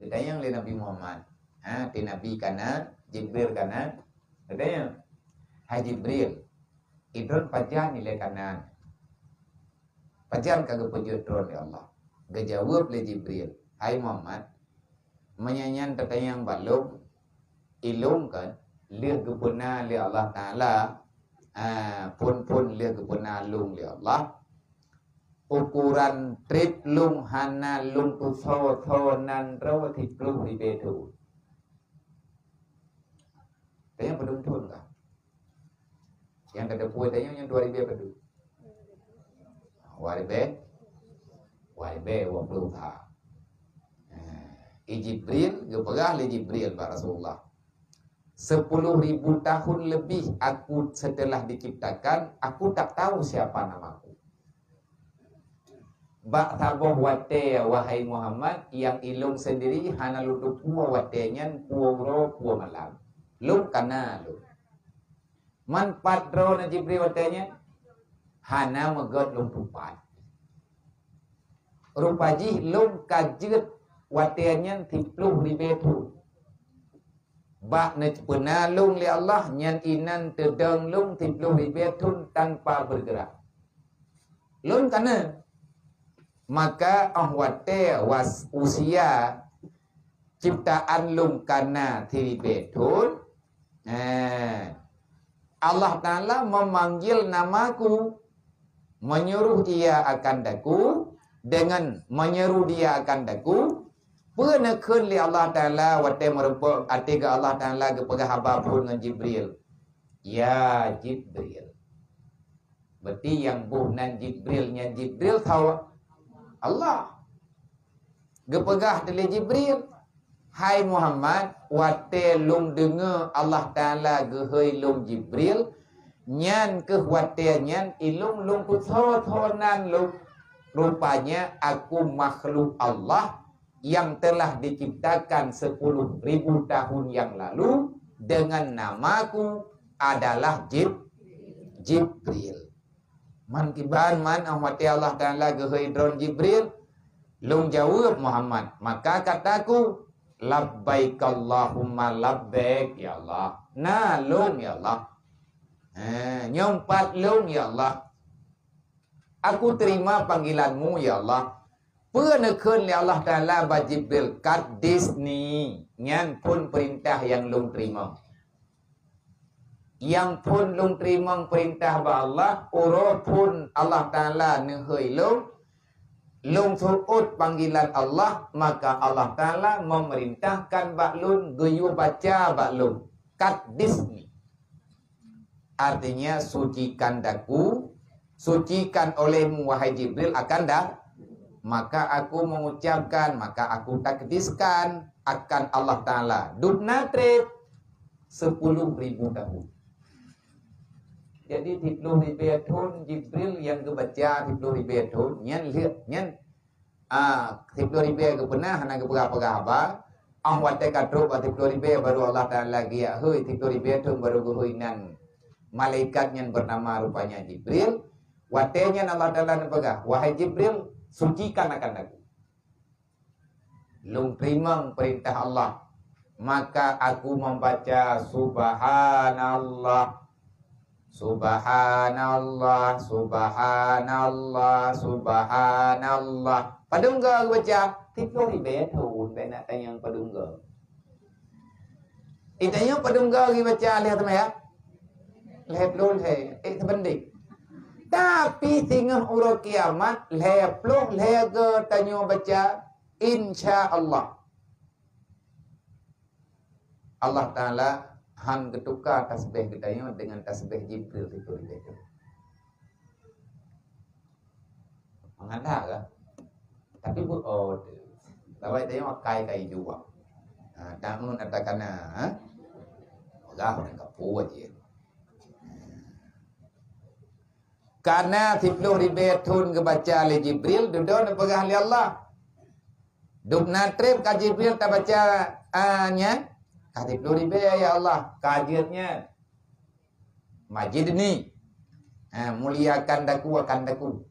Katanya oleh Nabi Muhammad. Ti Nabi kana, Jibril kana. Katanya, hai Jibril, idron pajan nilai kanan. Pajan kagak pejut drone ya Allah. Gejawab le Jibril, hai Muhammad, menyanyian katanya yang balung, ilung kan, lihat kebuna li Allah Ta'ala, pun lihat kebuna lung li Allah. Ukuran trip lung hana lung tu so nan rawa thịt lung di betu. Tanya pedung tun kah? Yang kada puai tanya yang 2000 pedung. Waribe waplu tha. Jibril gepegah le Jibril ba Rasulullah. 10.000 tahun lebih aku setelah diciptakan, aku tak tahu siapa namaku. Bak taboh wate wahai Muhammad yang ilung sendiri hana luduk pua watenyan pura malam. Lung kana lu. Man patro na Jibril watenya hana megot lung tupat. Rupaji lung kajet watenyan 30.000 tu. Bak na puna lung li Allah nyan inan tedang lung 30.000 tu tanpa bergerak. Lung kana maka ahwate was usia ciptaan lung kana tiribetun Allah Ta'ala memanggil namaku, menyuruh ia akan daku, dengan menyeru dia akan daku penekun li Allah Ta'ala wate merupakan atiga Allah Ta'ala kepegah hababun dengan Jibril. Ya Jibril, berarti yang buhnan Jibrilnya Jibril tahu Allah. Gepegah dari Jibril, hai Muhammad, wate lung dengar Allah Ta'ala gehoi lung Jibril, nyan ke wate nyan ilung lung kuthonan lung. Rupanya aku makhluk Allah yang telah diciptakan 10.000 tahun yang lalu dengan namaku adalah Jibril. Man kiban man ahwati Allah Ta'ala gehoi dron Jibril lung jawab Muhammad, maka kataku labbaik Allahumma labbaik ya Allah. Nah lung ya Allah. Nyompat lung ya Allah. Aku terima panggilanmu ya Allah. Penekun li Allah Ta'ala ba Jibril kat Disney nyan pun perintah yang lung terima. Yang pun lung terima perintah ba Allah, uro pun Allah Ta'ala nehoi lung surut panggilan Allah, maka Allah Ta'ala memerintahkan bak lung geyu baca bak lung kat Disney. Artinya sucikan daku, sucikan olehmu wahai Jibril akan dah. Maka aku mengucapkan, maka aku takdiskan akan Allah Ta'ala dubna trip 10.000 tahun. Jadi 30.000 tahun Jibril yang kebaca 30.000 tahun nyan lihat nyan 30.000 ke pernah hana ke berapa wate kadro 30.000 baru Allah Ta'ala lagi ya hoi 30.000 tahun baru guhuinan malaikat yang bernama rupanya Jibril. Watenya Allah Ta'ala nepegah, wahai Jibril, sucikan akan aku. Lung terima perintah Allah, maka aku membaca subhanallah, subhanallah, subhanallah, subhanallah. Padungga baca 30.000 tahun nak tanya padungga. Itanya padungga baca lihat ya. Lihat lul hai, sebendik. Tapi tinggal urut kiamat leploh lege tanya baca insya Allah. Allah Ta'ala han ketukar tasbih kita dengan tasbih Jibril itu. Mengada kan? Tapi bu lawai tanya kai dua. Tangun atakana, Allah orang kapu aja. Karena 30.000 tahun kebaca oleh Jibril, duduk pegah oleh Allah. Dubna trip ka Jibril tak baca nya, ka 30.000 ya Allah, kajiannya. Majid ni, muliakan daku akan daku.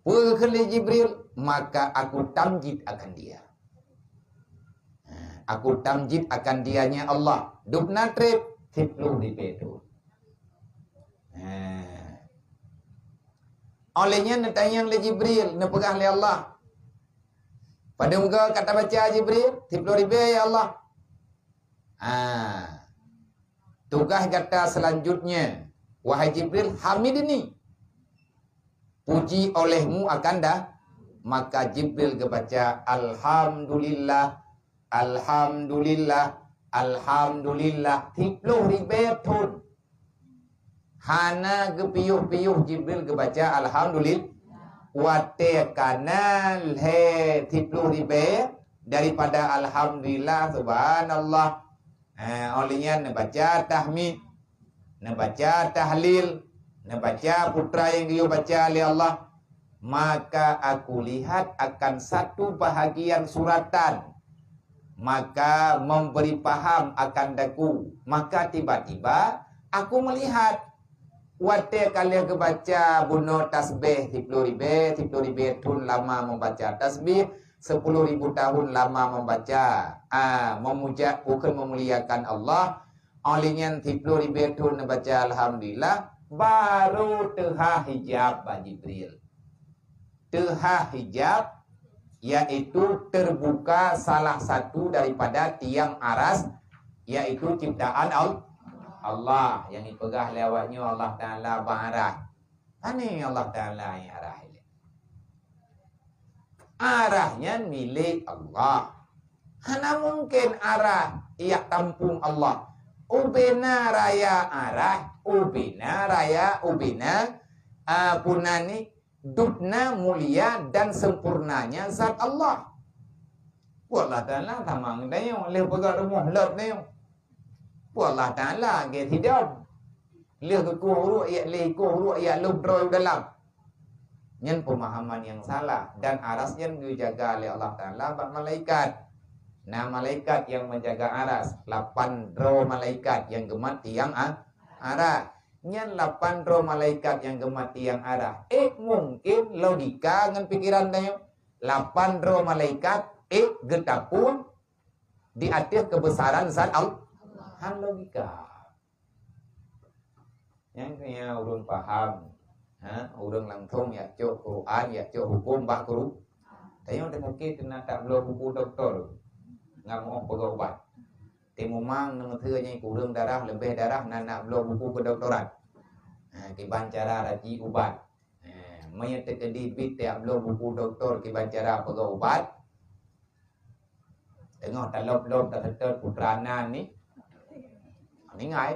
Perkeli Jibril, maka aku tamjid akan dia. Aku tamjid akan dianya Allah. Dupna trip, tiplu di petu. Olehnya netayang le Jibril, nepegah le Allah. Pada muka kata baca Jibril, tiplu ribe ya Allah. Tugas kata selanjutnya, wahai Jibril, hamid ini. Puji olehmu akan dah. Maka Jibril kebaca, Alhamdulillah, Alhamdulillah, Alhamdulillah. Tiplu ribe tun. Hana gepiyuh-piyuh Jibril kebaca Alhamdulillah. Wate kanal he tiplu ribe daripada Alhamdulillah, Subhanallah. Olehnya baca tahmid, baca tahlil, baca putra yang dia baca oleh Allah. Maka aku lihat akan satu bahagian suratan. Maka memberi paham akan daku. Maka tiba-tiba aku melihat wate kalian kebaca bunuh tasbih tiplu ribe tun lama membaca tasbih 10.000 tahun lama membaca memuja bukan memuliakan Allah. Olehnya tiplu ribe tun membaca Alhamdulillah baru teha hijab Jibril. Teha hijab yaitu terbuka salah satu daripada tiang aras, yaitu ciptaan Allah yang dipegah lewatnya Allah Ta'ala barah. Ini Allah Ta'ala yang arah ini. Arahnya milik Allah. Hana mungkin arah ia tampung Allah. Ubina raya arah, ubina raya, ubina punani dupna mulia dan sempurnanya zat Allah. Allah Ta'ala tamang dayo, leh pegah rumah lep dayo. Allah Ta'ala ke tidak leh ke kuhru ya leh kuhru ya lubdro dalam nyen pemahaman yang salah dan arasnya dijaga oleh Allah Ta'ala bak malaikat. Nah malaikat yang menjaga aras 8 roh malaikat yang gemat tiang aras. Nyen 8 roh malaikat yang gemat tiang aras. Mungkin logika dengan pikiran dayo 8 roh malaikat getapun di atas kebesaran zat Allah. Logika. Yang punya urang paham, urang langsung ya cok Quran, ya cok hukum bak guru. Tapi yang mungkin kena tak belum buku doktor, nggak mau berobat. Temu mang nang theunya kurang darah, lebih darah nak belum buku kedokteran. Kiban cara raji ubat. Menyet kedibit tiap belum buku doktor kiban cara berobat. Tengok talop-lop tak putrana ni. Ini ngay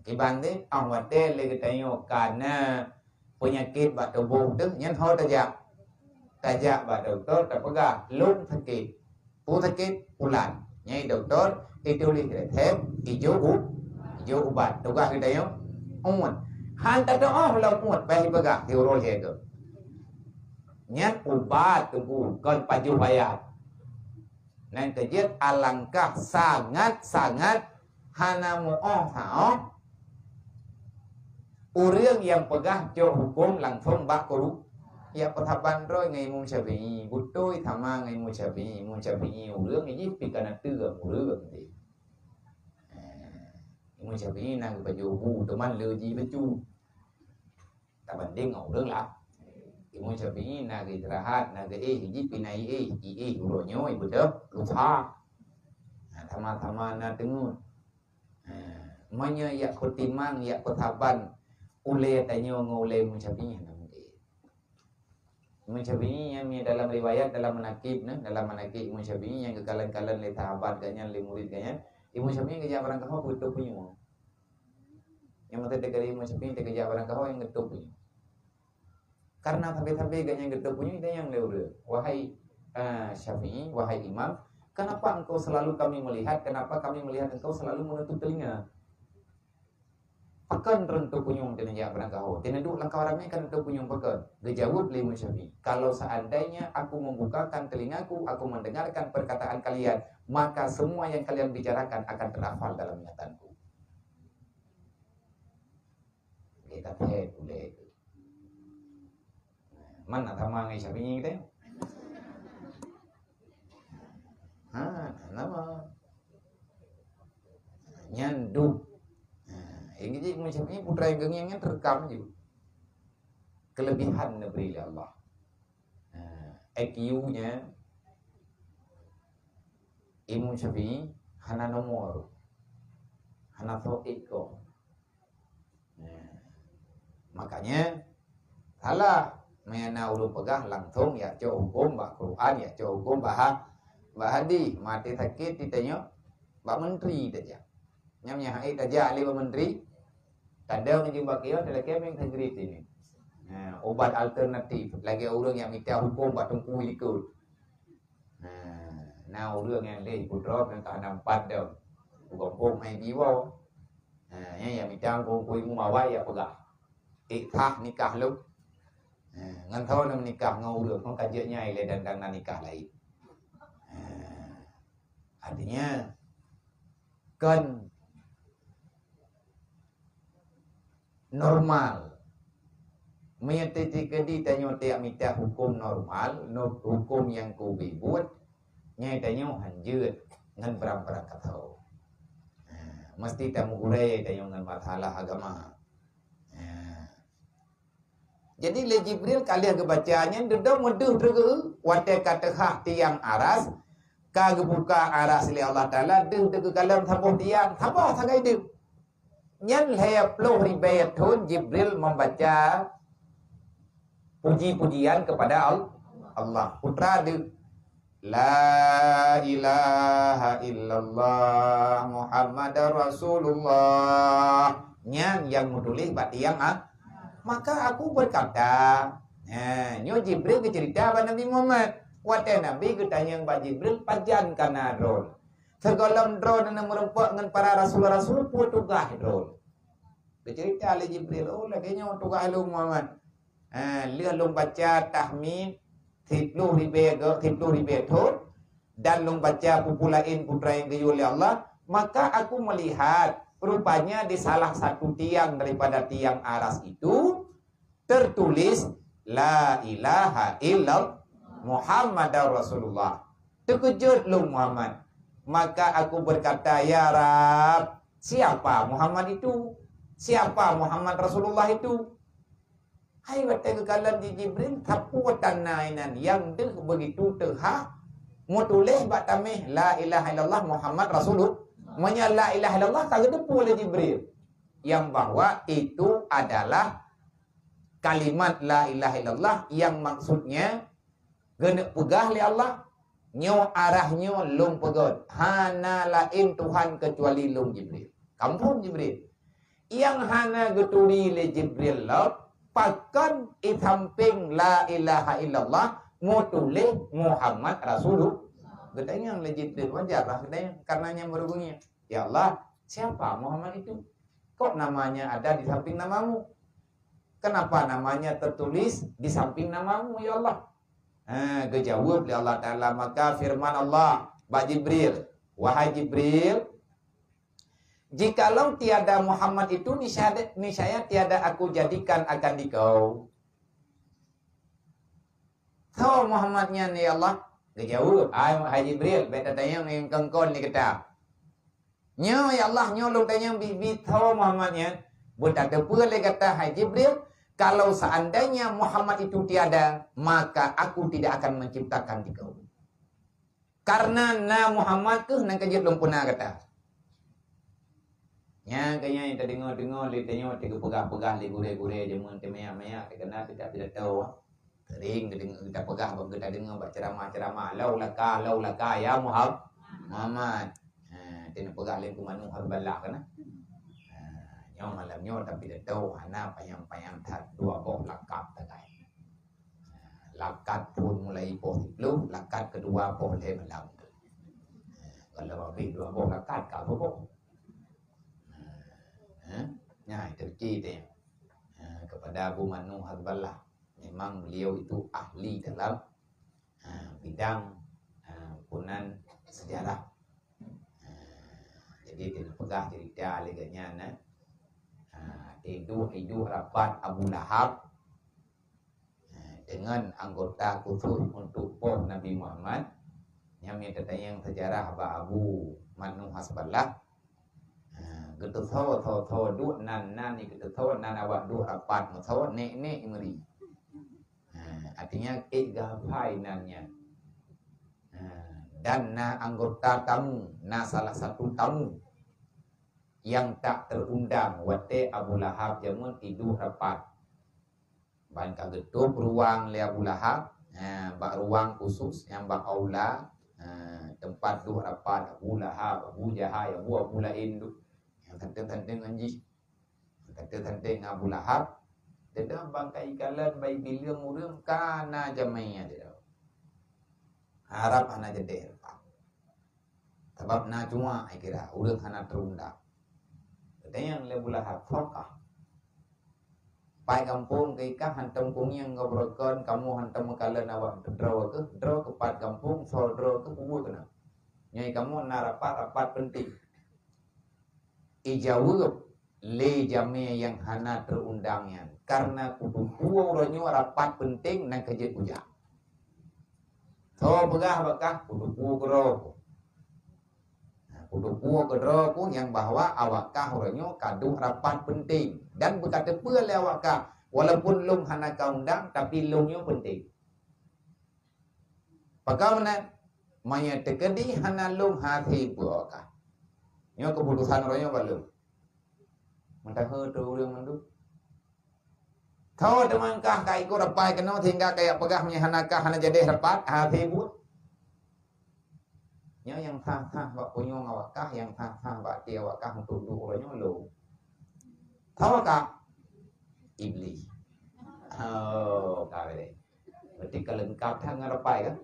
Kiban ni awate le kitayo karena penyakit bak tubuh tu nyen ho tajak bak doktor tak pegah lung sakit ulan nyai doktor ditulis resep ijo ubat tugas kitayo hantar doa belum baik pegah diurus je tu nyen ubat tubuh kon paju bayar nan kejit alangkah sangat hana mu'oh sa'oh urang yang pegah jo hukum langsung bak kuru ya petaban roy ngai Imam Syafi'i butoi thama ngai Imam Syafi'i urang ni pikana teuang urang ni Imam Syafi'i nang baju bu teman leuji becu tak banding urang lah Imam Syafi'i nang istirahat nang hiji pinai uronyo betul lupa thama na tengun Manya ya khotimang ya khotaban ule tanyo ngole Syafi'i Imam Syafi'i yang dalam riwayat dalam manakib Imam Syafi'i yang kekalan-kalan le sahabat ganyan le murid ganyan Imam Syafi'i kerja barang kau betul punya yang mata dekat Imam Syafi'i kerja barang kau yang betul punya karena sampai-sampai ganyan betul punya itu yang leure wahai Syafi'i wahai Imam kenapa engkau selalu kami melihat kenapa kami melihat engkau selalu menutup telinga pekan rentu punyung dengan jak berangkau. Tinaduk langkah ramai kan rentu punyung pekan. Dijawab oleh Syafi'i. Kalau seandainya aku membukakan telingaku, aku mendengarkan perkataan kalian, maka semua yang kalian bicarakan akan terhafal dalam ingatanku. Kita boleh itu. Mana sama ngai Syafi'i kita? Nama nyandu. Yang jadi Imam Syafi'i putra yang gengnya terekam juga. Kelebihan diberi oleh Allah. IQ-nya Imam Syafi'i hana nomor, hana iko. Makanya salah mena ulun pegah langsung ya co hukum ba Quran ya co hukum ba hadis mati sakit ditanya ba menteri saja. Nyamnya hai saja ali ba menteri. Kadang jumpa kia telah kemeng negeri ini. Obat alternatif lagi orang yang minta hukum ba tungku ikut. Nah orang yang leh putra yang tak nampak dah. Bukan main jiwa. Yang minta hukum mu mawai ya pegah. Ikhah nikah lu. Ngan tahu nak nikah ngau orang kau kajiannya ile dan nikah lain. Artinya kan normal. Menyetiti kedi tanya tiap minta hukum normal, hukum yang kau buat, nyai tanya hanjut ngan perang-perang katau. Mesti tamu hurai tanya ngan masalah agama. Jadi le Jibril kali kebacaannya dedam meduh terge wate kata hak tiang aras ka buka aras li Allah Taala deh ke kalam sabuh tiang sabuh sangai deh. Nyan hayap lo ribayat thun Jibril membaca puji-pujian kepada Allah. Putra de La ilaha illallah Muhammadar Rasulullah. Nyan yang menulis bat tiang maka aku berkata, nyo Jibril cerita pada Nabi Muhammad. Wate Nabi ketanya Mbak Jibril pajan kana drone. Segala drone yang merempak dengan para rasul-rasul pun tugah drone. Bercerita oleh Jibril, oh lagi nyo tugah lu Muhammad. Lihat lu baca tahmid 10 ribu thot dan lu baca populain putra yang diyu oleh Allah, maka aku melihat rupanya di salah satu tiang daripada tiang aras itu tertulis La ilaha illallah Muhammadar Rasulullah. Terkejut lu Muhammad. Maka aku berkata, ya Rab, siapa Muhammad itu? Siapa Muhammad Rasulullah itu? Hai wate kekalan di Jibril tapuatan nainan yang deh begitu terhak mutuleh batameh La ilaha illallah Muhammad Rasulullah. Manya la ilaha illallah tak ada oleh Jibril yang bahwa itu adalah kalimat la ilaha illallah yang maksudnya genek pegah li Allah nyo arahnya long pegod hana lain Tuhan kecuali long Jibril. Kampung Jibril yang hana getuli le Jibril lah pakan itamping la ilaha illallah mutuleh Muhammad Rasulullah. Gedanya yang legit wajar lah gedanya karenanya berhubungnya. Ya Allah, siapa Muhammad itu? Kok namanya ada di samping namamu? Kenapa namanya tertulis di samping namamu ya Allah? Kejawab oleh Allah Ta'ala. Maka firman Allah Mbak Jibril, wahai Jibril, jikalau tiada Muhammad itu niscaya tiada aku jadikan akan dikau. Tahu Muhammadnya nih Allah? Kejawab, hai Jibril, beta tanya yang kengkon ni kata. Nyo ya Allah, nyo lu tanya bibi tahu Muhammadnya. Buat boleh kata hai Jibril, kalau seandainya Muhammad itu tiada, maka aku tidak akan menciptakan dikau. Karena na Muhammad ke nang kejut lumpuna kata. Nya kayaknya kita dengar litanya tiga pegah-pegah li gure-gure jemun temaya-maya kena tidak tahu. Sering kita pegah kita dengar baca ceramah-ceramah laulaka ya Muhammad. Tena pegah lain ku manu harbalak kana. Nyo malam nyo tapi tidak tahu hana payang-payang tat dua boh lakat tagai. Lakat pun mulai boh lu, lakat kedua boh le malam. Kalau habis dua boh lakat ka boh. Nah, itu kita kepada Abu Manu Harballah. Memang beliau itu ahli dalam bidang punan sejarah. Jadi dia pegah cerita aleganya itu rapat Abu Lahab. dengan anggota khusus untuk pom Nabi Muhammad yang yang sejarah Abu Manu Hasballah gitu tho du nan ni gitu tho nan awak du rapat tho ne imri artinya gapai nannya dan anggota tamu salah satu tamu yang tak terundang wate Abu Lahab jamun tidur rapat ban kagetup ruang le Abu Lahab bak ruang khusus yang bak aula tempat du rapat Abu Lahab Abu Jahal Abu Lain tu yang tentang anji tentang Abu Lahab dia bangkai kalan bayi bilang urang kana jamainya dia harap hana jadi sebab na cuma kira urang hana terundang yang le Abu Lahab fakah pai kampung ke ikah hantam kungyang ngobrolkan kamu hantam makalan awak draw ke pat kampung so draw ke kubu tu na nyai kamu rapat penting ijawab le jame yang hana terundangnya karena kudu orangnya rapat penting nang kerja puja so begah bakah kudu gro kudu ku yang bahwa awakah orangnya kadu rapat penting dan berkata pula le awakah walaupun lung hana kaundang tapi lungnya penting bagaimana maya tekedi hana lung hati puakah nyo keputusan orangnya balung mentah tu orang mandu tahu demangkah kai ko rapai kena hingga kayak pegah hanakah hana jadi rapat hati buat nyo yang thah bak punyong awakah yang thah bak ti awakah untuk du orangnya lo tahu kah iblis kau deh berarti kelengkap thang rapai kan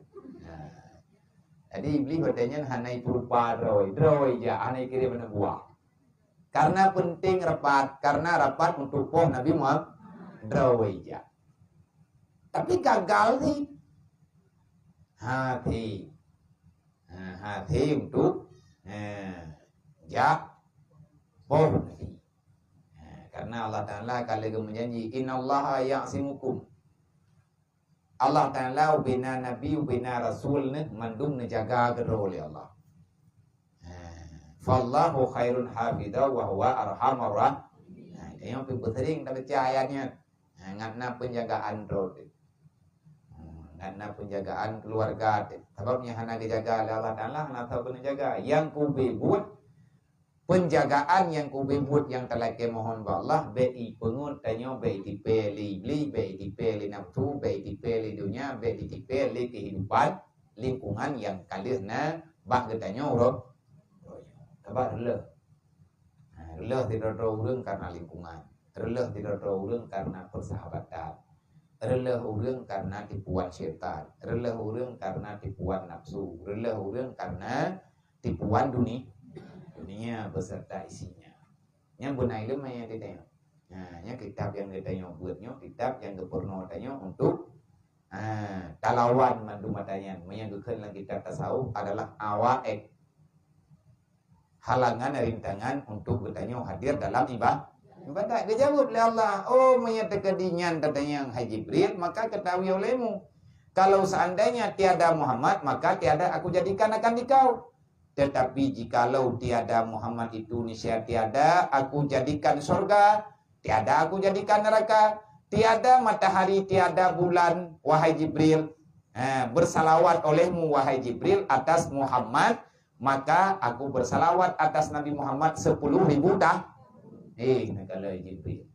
jadi iblis bertanya hanai berupa droi ja hanai kiri mana buah karena penting rapat karena rapat untuk pom Nabi Muhammad droi ja tapi gagal sih hati untuk pom Nabi karena Allah Ta'ala kalau menjanji innallaha ya'simukum Allah Ta'ala ubina Nabi ubina Rasul mandum jaga gero oleh Allah. Fallahu khairun hafidha wa huwa arhamar rahim. Yang sering kita baca ayatnya. Ngatna penjagaan roh. Ngatna penjagaan keluarga. Sebabnya hana dijaga oleh Allah Ta'ala, hana tahu kena jaga. Yang kubebut penjagaan yang kubebut yang telah kemohon Allah bei pengun tanya bei dipeli beli bei dipeli nafsu bei dipeli dunia bei dipeli kehidupan lingkungan yang kalihna bak getanya urang kabar releh tidak urang karena lingkungan releh tidak urang karena persahabatan releh urang karena tipuan syaitan releh urang karena tipuan nafsu releh urang karena tipuan dunia beserta isinya. Yang bunai itu maya ditanya. Yang kitab yang ditanya buatnya, kitab yang kepurno tanya untuk talawan mandu matanya. Menyanggukan lagi kitab tasawuf adalah awaek halangan rintangan untuk bertanya hadir dalam ibadah. Dia jawab oleh Allah, oh menyatakan dinyan katanya hai Jibril, maka ketahui olehmu. Kalau seandainya tiada Muhammad, maka tiada aku jadikan akan dikau. Tetapi jikalau tiada Muhammad itu niscaya tiada aku jadikan surga, tiada aku jadikan neraka, tiada matahari, tiada bulan, wahai Jibril. Bersalawat olehmu wahai Jibril atas Muhammad, maka aku bersalawat atas Nabi Muhammad 10.000 tahun. Kalau Jibril.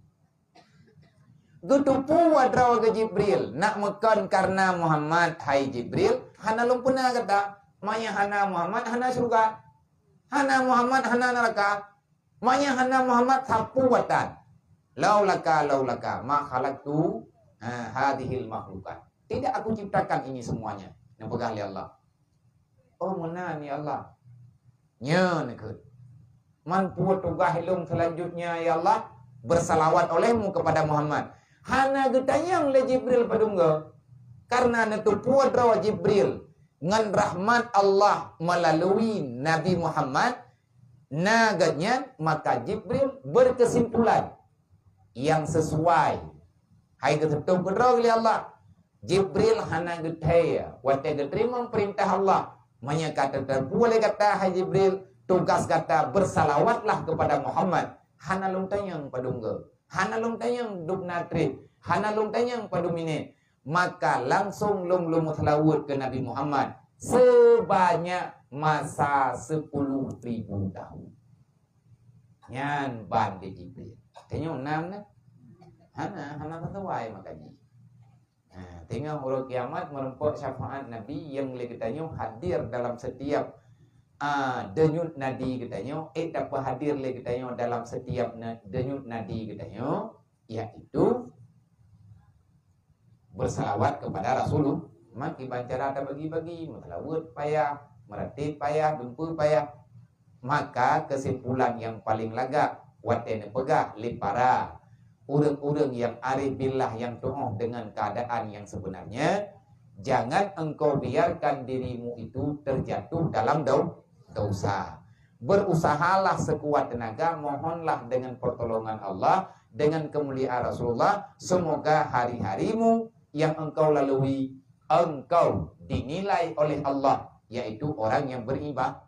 Gutupu wadraw ke Jibril, nak mekan karena Muhammad hai Jibril, hana lumpuna kata. Maya hana Muhammad hana surga, hana Muhammad hana neraka, maya hana Muhammad sapu watan. Laulaka ma khalaqtu hadhil makhluqat. Tidak aku ciptakan ini semuanya. Yang pegang oleh Allah. Oh mana ni Allah? Nya nekut. Man puat tugas hilung selanjutnya ya Allah bersalawat olehmu kepada Muhammad. Hana getayang le Jibril padungga. Karena netu puat rawa Jibril ngan rahmat Allah melalui Nabi Muhammad nagatnya, maka Jibril berkesimpulan yang sesuai. Hai ketutup kedua oleh Allah. Jibril hana getaya, wate terima perintah Allah. Manya kata boleh kata hai Jibril, tugas kata bersalawatlah kepada Muhammad. Hana long tanyang padungga, hana long tanyang duk natri, hana long tanyang padumine. Maka langsung long selawat ke Nabi Muhammad sebanyak masa 10.000 tahun. Nyan ban di Jibril. Tanya enam na. Hana tertuai makanya. Tengok huruf kiamat merempok syafaat Nabi yang boleh katanya hadir dalam setiap denyut nadi katanya. Dapat hadir boleh katanya dalam setiap denyut nadi katanya, iaitu bersalawat kepada Rasulullah. Maki bancara ada bagi-bagi, melawat payah, meratib payah, dumpu payah. Maka kesimpulan yang paling lagak watene pegah li para urang-urang yang arif billah, yang to'oh dengan keadaan yang sebenarnya, jangan engkau biarkan dirimu itu terjatuh dalam dosa. Berusahalah sekuat tenaga, mohonlah dengan pertolongan Allah, dengan kemuliaan Rasulullah, semoga hari-harimu yang engkau lalui engkau dinilai oleh Allah, yaitu orang yang beribadah